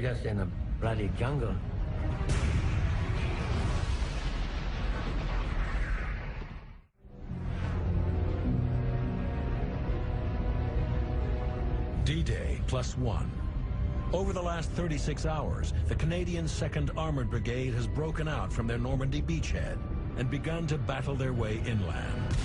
just in a bloody jungle. D-Day +1. Over the last 36 hours, the Canadian 2nd Armored Brigade has broken out from their Normandy beachhead and begun to battle their way inland.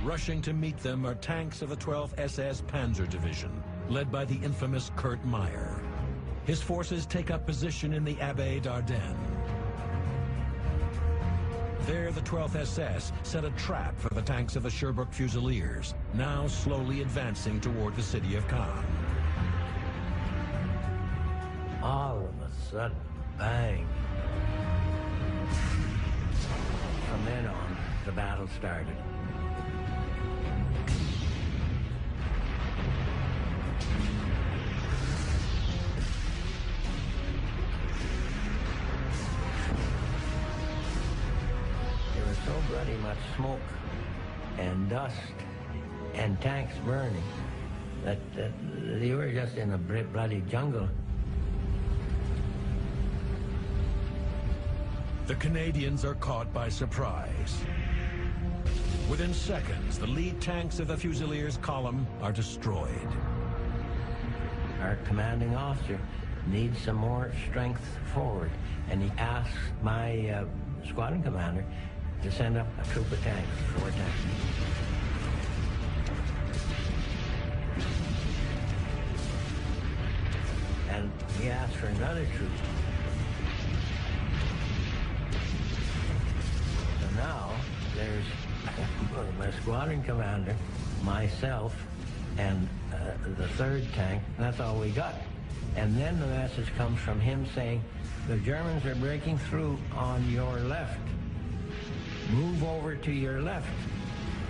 Rushing to meet them are tanks of the 12th SS Panzer Division, led by the infamous Kurt Meyer. His forces take up position in the Abbaye d'Ardenne. There, the 12th SS set a trap for the tanks of the Sherbrooke Fusiliers, now slowly advancing toward the city of Caen. All of a sudden, bang. From then on, the battle started. So bloody much smoke and dust and tanks burning that they were just in a bloody jungle. The Canadians are caught by surprise. Within seconds, the lead tanks of the Fusiliers column are destroyed. Our commanding officer needs some more strength forward, and he asked my squadron commander to send up a troop of tanks, 4 tanks. And he asked for another troop. So now there's my squadron commander, myself, and the 3rd tank. That's all we got. And then the message comes from him saying, the Germans are breaking through on your left. Move over to your left.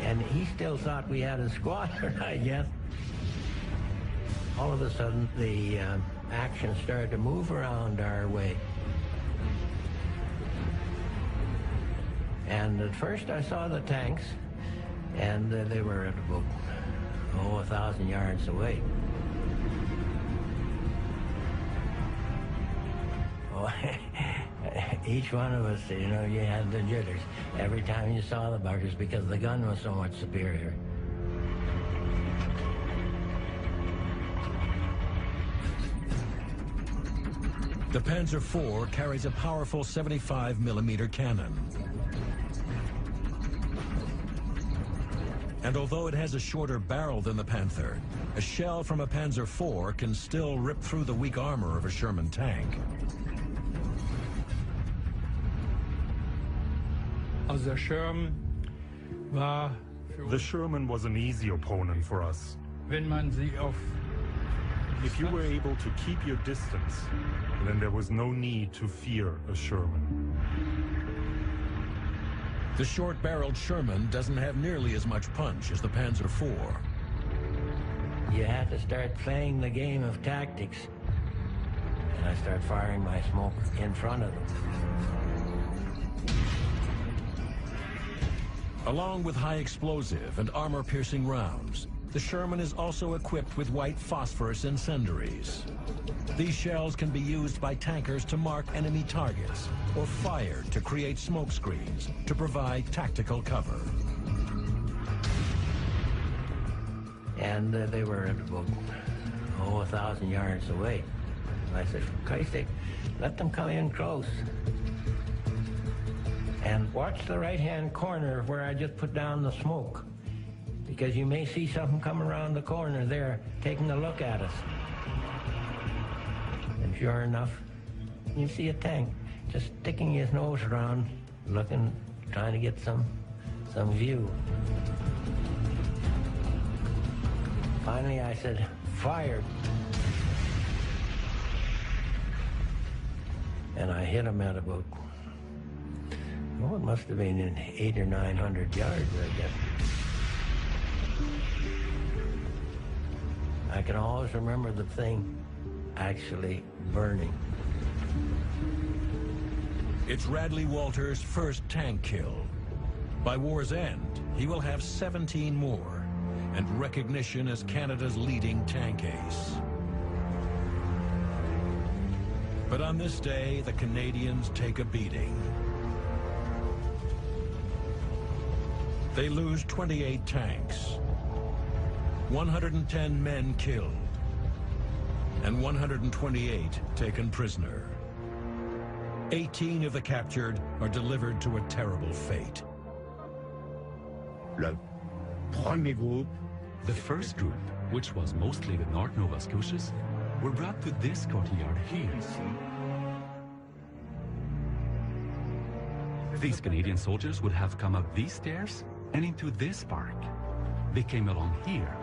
And he still thought we had a squadron, I guess. All of a sudden, the action started to move around our way. And at first I saw the tanks, and they were at about, 1,000 yards away. Oh, each one of us, you had the jitters every time you saw the buggers because the gun was so much superior. The Panzer IV carries a powerful 75mm cannon. And although it has a shorter barrel than the Panther, a shell from a Panzer IV can still rip through the weak armor of a Sherman tank. The Sherman was an easy opponent for us. If you were able to keep your distance, then there was no need to fear a Sherman. The short-barreled Sherman doesn't have nearly as much punch as the Panzer IV. You had to start playing the game of tactics. And I start firing my smoke in front of them. Along with high explosive and armor-piercing rounds, the Sherman is also equipped with white phosphorus incendiaries. These shells can be used by tankers to mark enemy targets or fired to create smoke screens to provide tactical cover. And they were at about, 1,000 yards away. And I said, for Christ's sake, let them come in close. And watch the right-hand corner where I just put down the smoke, because you may see something come around the corner there taking a look at us. And sure enough, you see a tank just sticking his nose around, looking, trying to get some view. Finally, I said, fire. And I hit him at about, it must have been in 800 or 900 yards, I guess. I can always remember the thing actually burning. It's Radley Walters' first tank kill. By war's end, he will have 17 more, and recognition as Canada's leading tank ace. But on this day, the Canadians take a beating. They lose 28 tanks, 110 men killed, and 128 taken prisoner. 18 of the captured are delivered to a terrible fate. The first group, which was mostly the North Nova Scotias, were brought to this courtyard here. These Canadian soldiers would have come up these stairs and into this park. They came along here.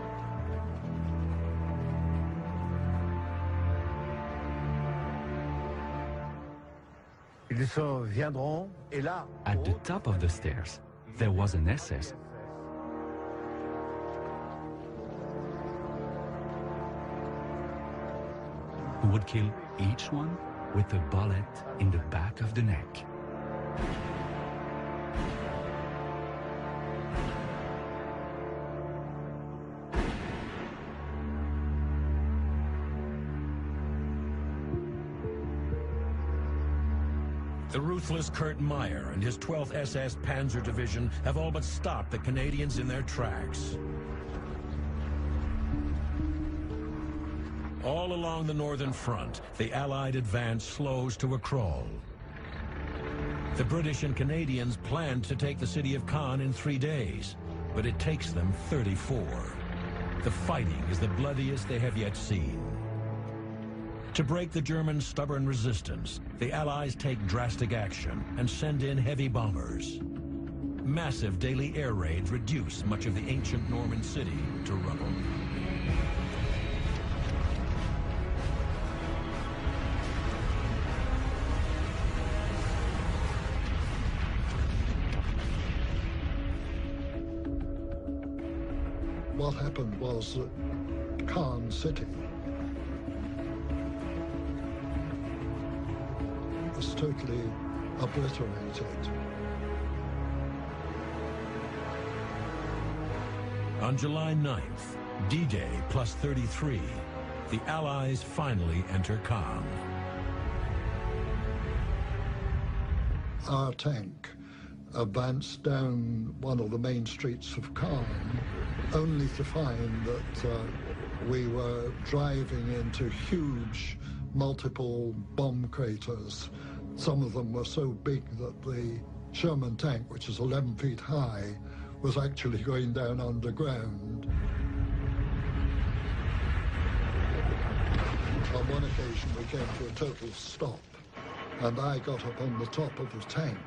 At the top of the stairs, there was an SS. Who would kill each one with a bullet in the back of the neck. The ruthless Kurt Meyer and his 12th SS Panzer Division have all but stopped the Canadians in their tracks. All along the northern front, the Allied advance slows to a crawl. The British and Canadians planned to take the city of Caen in 3 days, but it takes them 34. The fighting is the bloodiest they have yet seen. To break the Germans' stubborn resistance, the Allies take drastic action and send in heavy bombers. Massive daily air raids reduce much of the ancient Norman city to rubble. What happened was that Caen City was totally obliterated. On July 9th, D-Day plus 33, the Allies finally enter Caen. Our tank advanced down one of the main streets of Caen, only to find that we were driving into huge multiple bomb craters. Some of them were so big that the Sherman tank, which is 11 feet high, was actually going down underground. On one occasion we came to a total stop, and I got up on the top of the tank,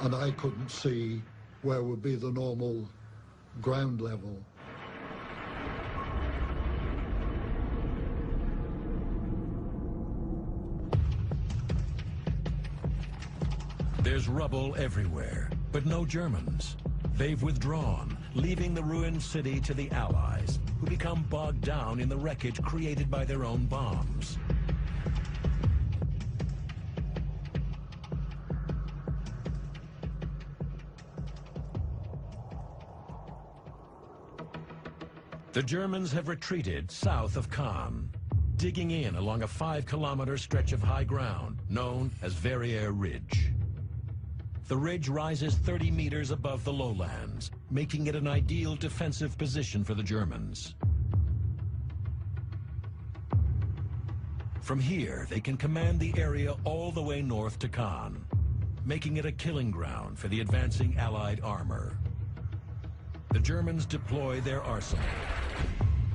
and I couldn't see where would be the normal ground level. There's rubble everywhere, but no Germans. They've withdrawn, leaving the ruined city to the Allies, who become bogged down in the wreckage created by their own bombs. The Germans have retreated south of Caen, digging in along a 5-kilometer stretch of high ground known as Verrières Ridge. The ridge rises 30 meters above the lowlands, making it an ideal defensive position for the Germans. From here, they can command the area all the way north to Caen, making it a killing ground for the advancing Allied armor. The Germans deploy their arsenal,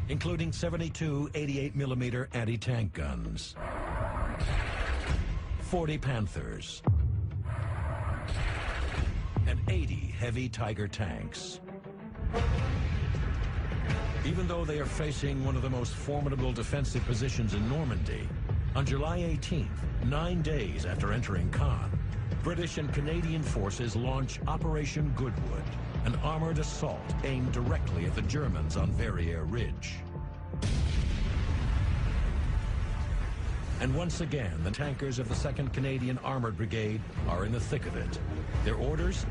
including 72 88mm anti-tank guns, 40 Panthers, and 80 heavy Tiger tanks. Even though they are facing one of the most formidable defensive positions in Normandy, on July 18th, 9 days after entering Caen, British and Canadian forces launch Operation Goodwood, an armored assault aimed directly at the Germans on Verrières Ridge. And once again, the tankers of the 2nd Canadian Armored Brigade are in the thick of it. Their orders?